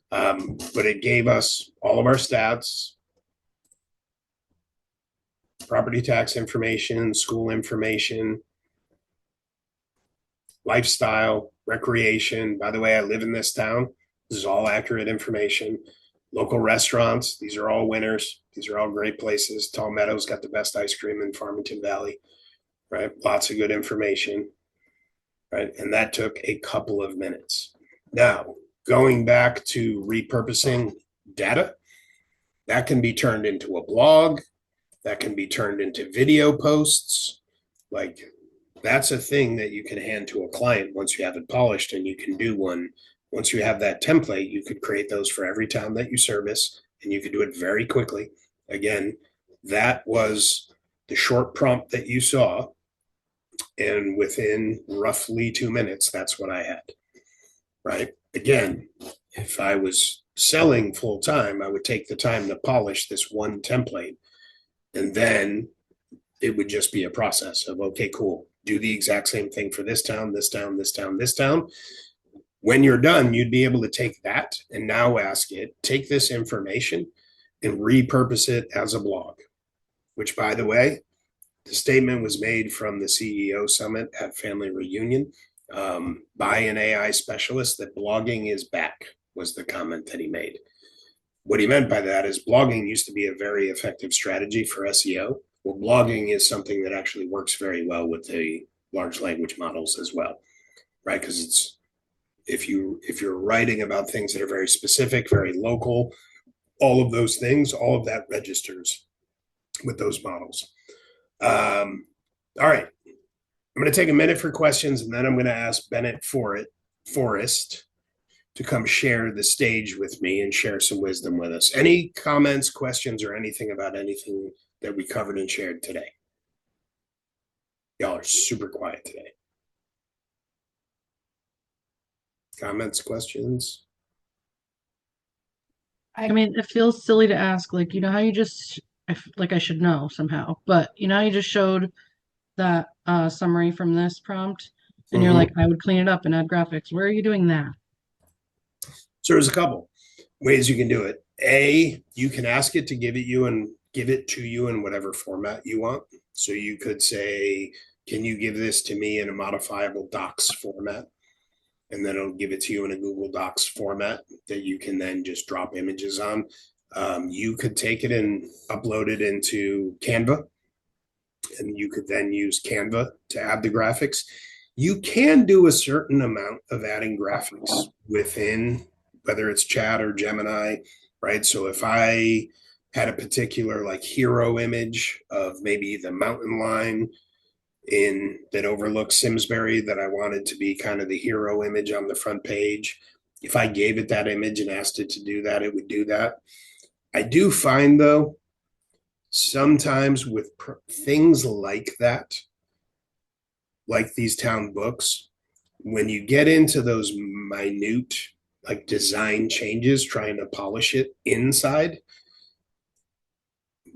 But it gave us all of our stats, property tax information, school information, lifestyle, recreation. By the way, I live in this town. This is all accurate information. Local restaurants, these are all winners. These are all great places. Tall Meadows got the best ice cream in Farmington Valley, right? Lots of good information, right? And that took a couple of minutes. Now, going back to repurposing data, that can be turned into a blog, that can be turned into video posts. Like, that's a thing that you can hand to a client once you have it polished, and you can do one. Once you have that template, you could create those for every town that you service, and you could do it very quickly. Again, that was the short prompt that you saw. And within roughly 2 minutes, that's what I had, right? Again, if I was selling full time, I would take the time to polish this one template. And then it would just be a process of, okay, cool. Do the exact same thing for this town, this town, this town, this town. When you're done, you'd be able to take that and now ask it, take this information and repurpose it as a blog, which, by the way, the statement was made from the CEO summit at Family Reunion by an AI specialist that blogging is back, was the comment that he made. What he meant by that is blogging used to be a very effective strategy for SEO. Well, blogging is something that actually works very well with the large language models as well, right? Because it's, if you're writing about things that are very specific, very local, all of those things, all of that registers with those models. All right. I'm going to take a minute for questions, and then I'm going to ask Bennett Forrest to come share the stage with me and share some wisdom with us. Any comments, questions, or anything about anything that we covered and shared today? Y'all are super quiet today. Comments, questions? I mean, it feels silly to ask, like, you know how you just, like I should know somehow, but you know how you just showed that summary from this prompt, and you're Mhm. like, I would clean it up and add graphics. Where are you doing that? So there's a couple ways you can do it. You can ask it to give it to you in whatever format you want. So you could say, can you give this to me in a modifiable docs format? And then it'll give it to you in a Google Docs format that you can then just drop images on. You could take it and upload it into Canva, and you could then use Canva to add the graphics. You can do a certain amount of adding graphics within, whether it's Chat or Gemini, right? So if I had a particular like hero image of maybe the mountain line that overlooks Simsbury that I wanted to be kind of the hero image on the front page, if I gave it that image and asked it to do that, it would do that. I do find, though, sometimes with things like that, like these town books, when you get into those minute like design changes, trying to polish it inside,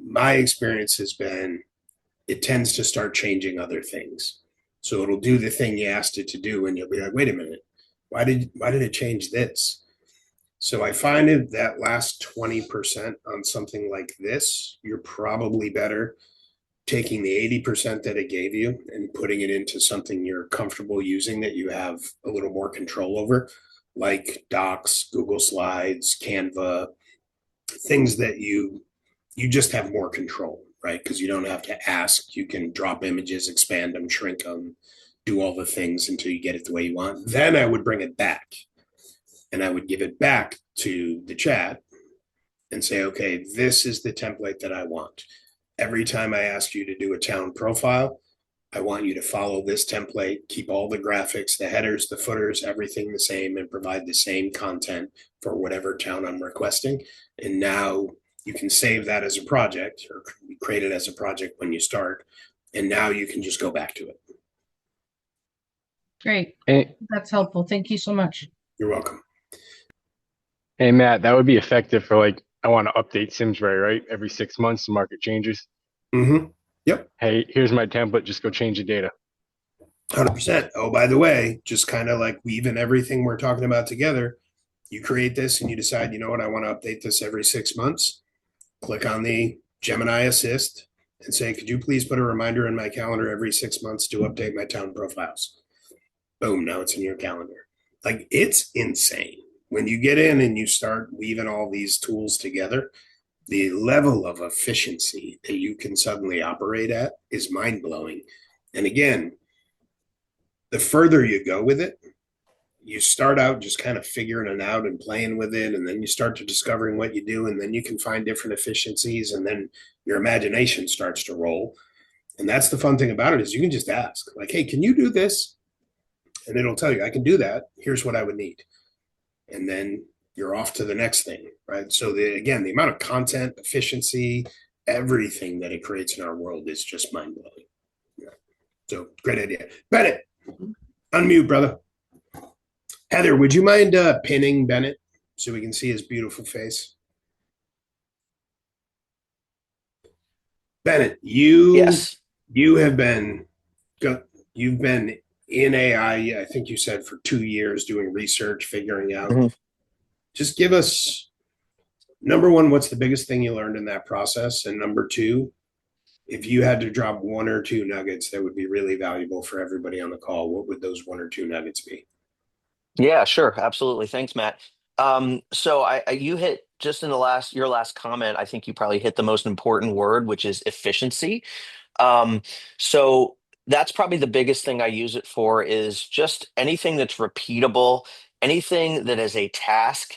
my experience has been it tends to start changing other things. So it'll do the thing you asked it to do, and you'll be like, wait a minute, why did it change this? So I find it that last 20% on something like this, you're probably better taking the 80% that it gave you and putting it into something you're comfortable using that you have a little more control over, like Docs, Google Slides, Canva, things that you just have more control, right? Because you don't have to ask. You can drop images, expand them, shrink them, do all the things until you get it the way you want. Then I would bring it back and I would give it back to the chat and say, okay, this is the template that I want. Every time I ask you to do a town profile, I want you to follow this template, keep all the graphics, the headers, the footers, everything the same, and provide the same content for whatever town I'm requesting. And now you can save that as a project or create it as a project when you start. And now you can just go back to it. Great. Hey, That's helpful. Thank you so much. You're welcome. hey, Matt, that would be effective for like, I want to update Simsbury, right? Every 6 months, the market changes. Mm-hmm. Yep. Hey, here's my template. Just go change the data. 100%. Oh, by the way, just kind of like weaving everything we're talking about together, you create this and you decide, you know what, I want to update this every 6 months. Click on the Gemini Assist and say, could you please put a reminder in my calendar every 6 months to update my town profiles? Boom, now it's in your calendar. Like, it's insane. When you get in and you start weaving all these tools together, the level of efficiency that you can suddenly operate at is mind blowing. And again, the further you go with it, you start out just kind of figuring it out and playing with it, and then you start to discovering what you do, and then you can find different efficiencies, and then your imagination starts to roll. And that's the fun thing about it, is you can just ask, like, hey, can you do this? And it'll tell you, I can do that. Here's what I would need. And then you're off to the next thing, right? So again, the amount of content, efficiency, everything that it creates in our world is just mind blowing. Yeah. So great idea. Bennett, unmute, brother. Heather, would you mind pinning Bennett so we can see his beautiful face? Bennett, Yes. you have been you've been in AI, I think you said, for 2 years doing research, figuring out. Mhm. Just give us, number one, what's the biggest thing you learned in that process? And number two, if you had to drop one or two nuggets that would be really valuable for everybody on the call, what would those one or two nuggets be? Yeah, sure. Absolutely. Thanks, Matt. So you hit just in your last comment, I think you probably hit the most important word, which is efficiency. Um, so that's probably the biggest thing I use it for is just anything that's repeatable, anything that is a task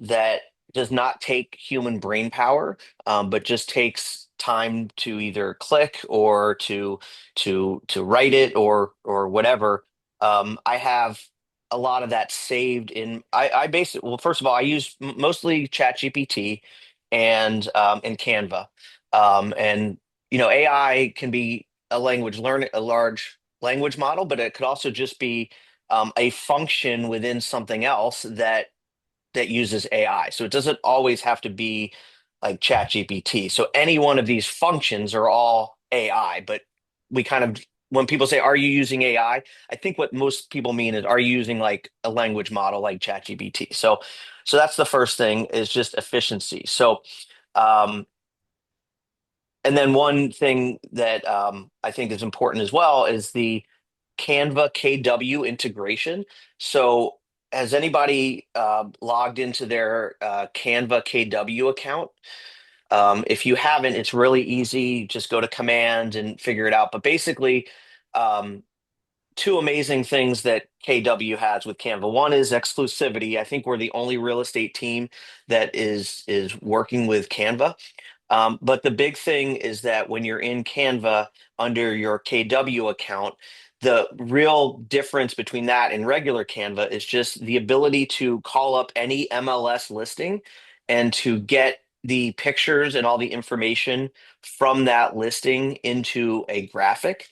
that does not take human brain power, but just takes time to either click or to write it or whatever. I have a lot of that saved in I basically well, first of all, I use mostly ChatGPT and Canva. And AI can be a large language model, but it could also just be a function within something else that uses AI. So it doesn't always have to be like ChatGPT. So any one of these functions are all AI, but we kind of when people say, "Are you using AI?" I think what most people mean is, "Are you using like a language model like ChatGPT?" So that's the first thing is just efficiency. So um, and then one thing that I think is important as well is the Canva KW integration. So has anybody logged into their Canva KW account? If you haven't, it's really easy. Just go to command and figure it out. But basically, um, two amazing things that KW has with Canva. One is exclusivity. I think we're the only real estate team that is working with Canva. But the big thing is that when you're in Canva under your KW account, the real difference between that and regular Canva is just the ability to call up any MLS listing and to get the pictures and all the information from that listing into a graphic.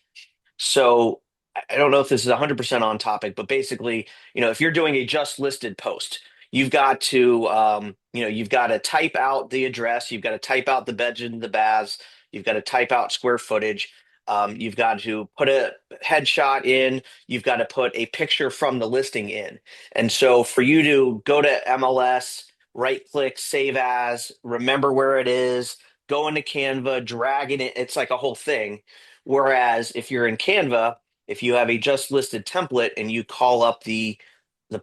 So I don't know if this is 100% on topic, but basically, if you're doing a just listed post, you've got to type out the address, you've got to type out the beds and the baths, you've got to type out square footage, you've got to put a headshot in, you've got to put a picture from the listing in. And so for you to go to MLS, right click, save as, remember where it is, go into Canva, drag it in, it's like a whole thing. Whereas if you're in Canva, if you have a just listed template and you call up the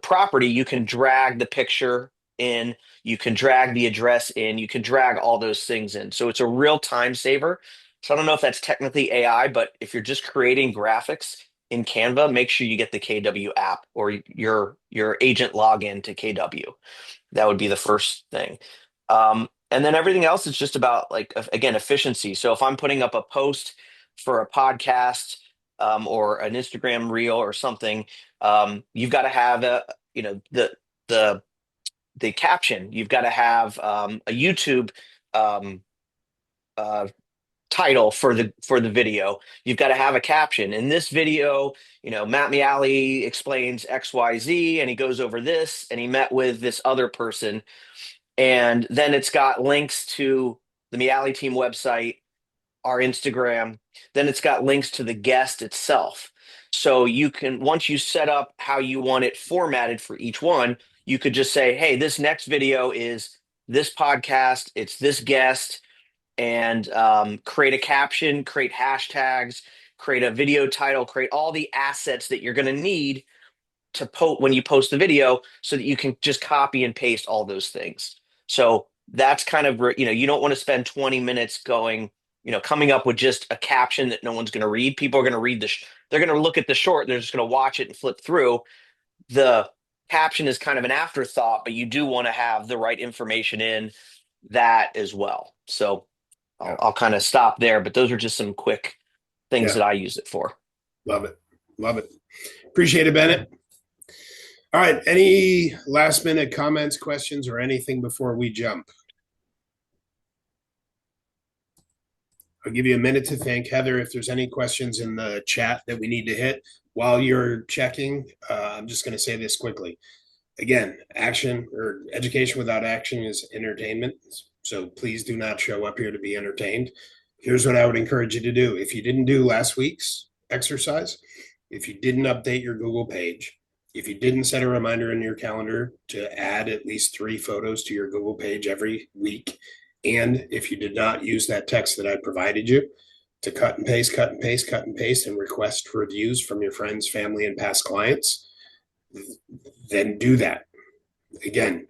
property, you can drag the picture in, you can drag the address in, you can drag all those things in. So it's a real time saver. So I don't know if that's technically AI, but if you're just creating graphics in Canva, make sure you get the KW app or your agent login to KW. That would be the first thing. And then everything else is just about like again efficiency. So if I'm putting up a post for a podcast or an Instagram reel or something, you've got to have the the caption. You've got to have a YouTube um, uh, title for the video. You've got to have a caption. In this video, Matt Miali explains XYZ, and he goes over this, and he met with this other person, and then it's got links to the Miali team website, our Instagram. Then it's got links to the guest itself. So you can, once you set up how you want it formatted for each one, you could just say, hey, this next video is this podcast, it's this guest, and create a caption, create hashtags, create a video title, create all the assets that you're going to need to post when you post the video so that you can just copy and paste all those things. So that's kind of, you don't want to spend 20 minutes going, coming up with just a caption that no one's going to read. People are going to read they're going to look at the short, they're just going to watch it and flip through. The caption is kind of an afterthought, but you do want to have the right information in that as well. So I'll kind of stop there, but those are just some quick things that I use it for. Love it. Love it. Appreciate it, Bennett. All right. Any last minute comments, questions, or anything before we jump? I'll give you a minute to think. Heather, if there's any questions in the chat that we need to hit while you're checking, I'm just going to say this quickly. Again, action or education without action is entertainment. So please do not show up here to be entertained. Here's what I would encourage you to do. If you didn't do last week's exercise, if you didn't update your Google page, if you didn't set a reminder in your calendar to add at least 3 photos to your Google page every week, and if you did not use that text that I provided you to cut and paste, cut and paste, cut and paste, and request reviews from your friends, family, and past clients, then do that. Again,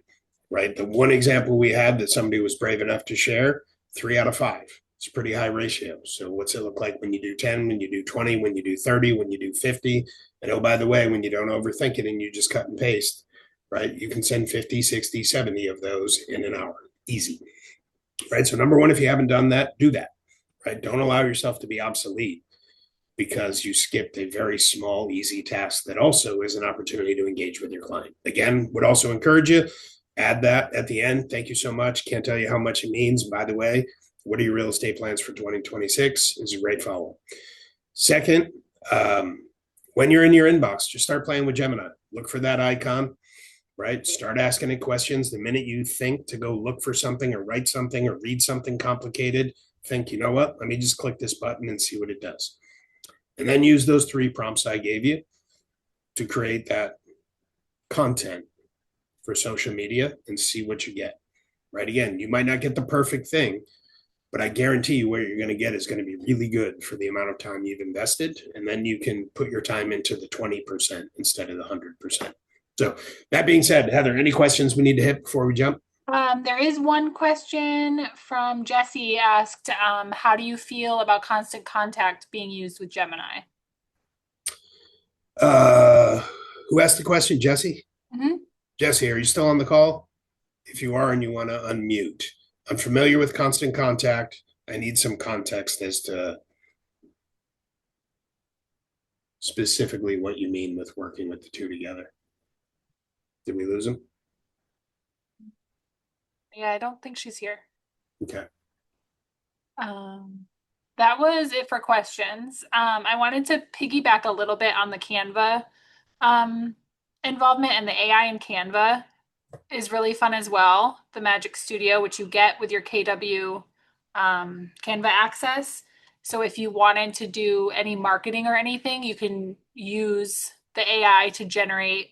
right? The one example we had that somebody was brave enough to share, 3 out of 5. It's a pretty high ratio. So what's it look like when you do 10, when you do 20, when you do 30, when you do 50? And oh, by the way, when you don't overthink it and you just cut and paste, right? You can send 50, 60, 70 of those in an hour. Easy. Right? So number one, if you haven't done that, do that. Right? Don't allow yourself to be obsolete because you skipped a very small, easy task that also is an opportunity to engage with your client. Again, would also encourage you, add that at the end. Thank you so much. Can't tell you how much it means. By the way, what are your real estate plans for 2026 is a great follow. Second, when you're in your inbox, just start playing with Gemini. Look for that icon, right? Start asking it questions. The minute you think to go look for something or write something or read something complicated, think, you know what? Let me just click this button and see what it does. And then use those 3 prompts I gave you to create that content for social media and see what you get. Right? Again, you might not get the perfect thing, but I guarantee you what you're going to get is going to be really good for the amount of time you've invested. And then you can put your time into the 20% instead of the 100%. So that being said, Heather, any questions we need to hit before we jump? There is one question from Jesse asked, how do you feel about Constant Contact being used with Gemini? Who asked the question? Jesse? Mm-hmm. Jesse, are you still on the call? If you are and you want to unmute. I'm familiar with Constant Contact. I need some context as to specifically what you mean with working with the 2 together. Did we lose him? Yeah, I don't think she's here. Okay. That was it for questions. I wanted to piggyback a little bit on the Canva involvement, and the AI in Canva is really fun as well. The Magic Studio, which you get with your KW Canva access. So if you wanted to do any marketing or anything, you can use the AI to generate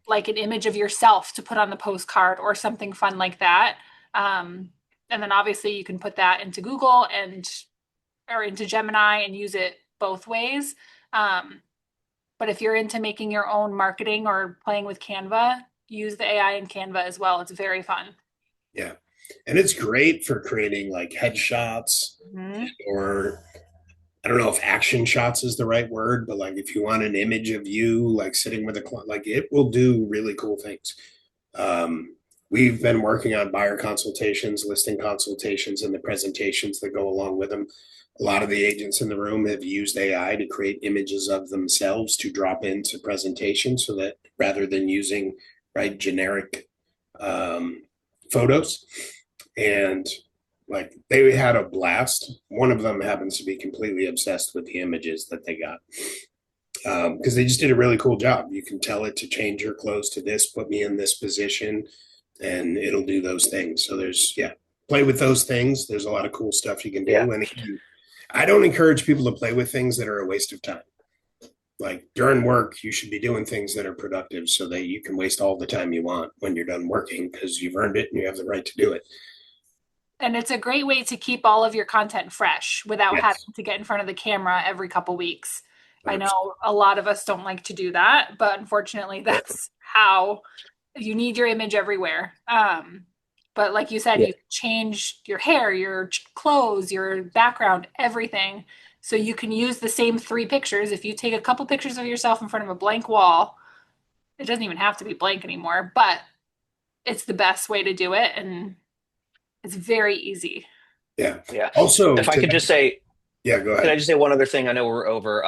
like an image of yourself to put on the postcard or something fun like that. And then obviously you can put that into Google or into Gemini and use it both ways. But if you're into making your own marketing or playing with Canva, use the AI in Canva as well. It's very fun. Yeah. And it's great for creating like headshots or I don't know if action shots is the right word, but like if you want an image of you like sitting with a client, like it will do really cool things. We've been working on buyer consultations, listing consultations, and the presentations that go along with them. A lot of the agents in the room have used AI to create images of themselves to drop into presentations so that rather than using generic photos. And like they had a blast. One of them happens to be completely obsessed with the images that they got because they just did a really cool job. You can tell it to change your clothes to this, put me in this position, and it'll do those things. So play with those things. There's a lot of cool stuff you can do. Yeah. And I don't encourage people to play with things that are a waste of time. Like during work, you should be doing things that are productive so that you can waste all the time you want when you're done working because you've earned it and you have the right to do it. And it's a great way to keep all of your content fresh without Yes. having to get in front of the camera every couple weeks. I know a lot of us don't like to do that, but unfortunately, that's how you need your image everywhere. But like you said, Yeah. you change your hair, your clothes, your background, everything. So you can use the same 3 pictures. If you take a couple pictures of yourself in front of a blank wall, it doesn't even have to be blank anymore, but it's the best way to do it. And it's very easy. Yeah. Yeah. Also, If I could just say, yeah, go can I ahead. just say one other thing? I know we're over.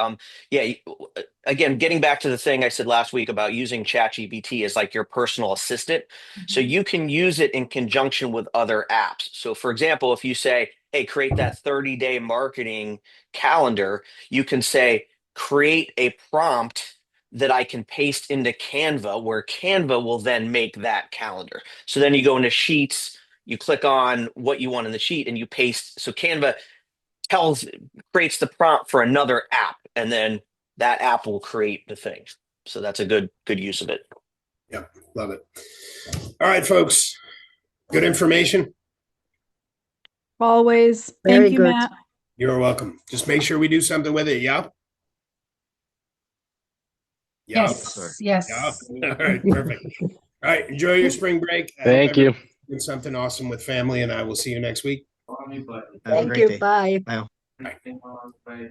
Again, getting back to the thing I said last week about using ChatGPT as like your personal assistant. So you can use it in conjunction with other apps. So for example, if you say, hey, create that 30-day marketing calendar, you can say, create a prompt that I can paste into Canva, where Canva will then make that calendar. So then you go into Sheets, you click on what you want in the sheet and you paste. So Canva creates the prompt for another app, and then that app will create the thing. So that's a good use of it. Yeah, love it. All right, folks. Good information. Always. Very Thank you, good. Matt. You're welcome. Just make sure we do something with it. Yeah. Yeah. Yes. Yes. Yeah. All right. Perfect. All right. Enjoy your spring break. I hope Thank you. everyone's doing something awesome with family, and I will see you next week. Thank you. Bye. Bye.